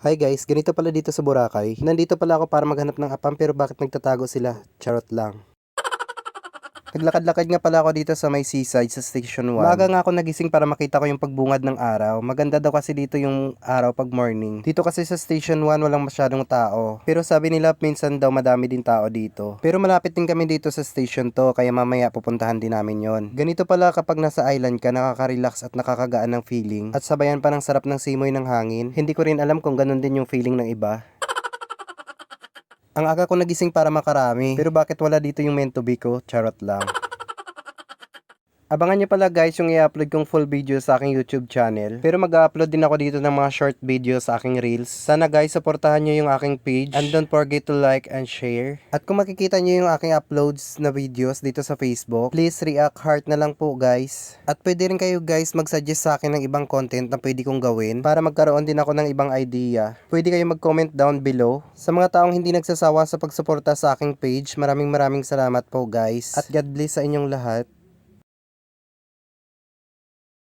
Hi guys, ganito pala dito sa Boracay. Nandito pala ako para maghanap ng apam pero bakit nagtatago sila? Charot lang. Naglakad-lakad nga pala ako dito sa may seaside sa Station 1. Maaga nga ako nagising para makita ko yung pagbungad ng araw. Maganda daw kasi dito yung araw pag morning. Dito kasi sa Station 1 walang masyadong tao. Pero sabi nila minsan daw madami din tao dito. Pero malapit din kami dito sa Station 2 kaya mamaya pupuntahan din namin yon. Ganito pala kapag nasa island ka, nakaka-relax at nakakagaan ng feeling. At sabayan pa ng sarap ng simoy ng hangin. Hindi ko rin alam kung ganun din yung feeling ng iba. Ang aga ko nagising para makarami, pero bakit wala dito yung meant to be ko? Charot lang. Abangan nyo pala guys yung i-upload kong full video sa aking YouTube channel. Pero mag-upload din ako dito ng mga short video sa aking reels. Sana guys, supportahan nyo yung aking page. And don't forget to like and share. At kung makikita nyo yung aking uploads na videos dito sa Facebook, please react heart na lang po guys. At pwede rin kayo guys mag-suggest sa akin ng ibang content na pwede kong gawin para magkaroon din ako ng ibang idea. Pwede kayo mag-comment down below. Sa mga taong hindi nagsasawa sa pagsuporta sa aking page, maraming salamat po guys. At God bless sa inyong lahat.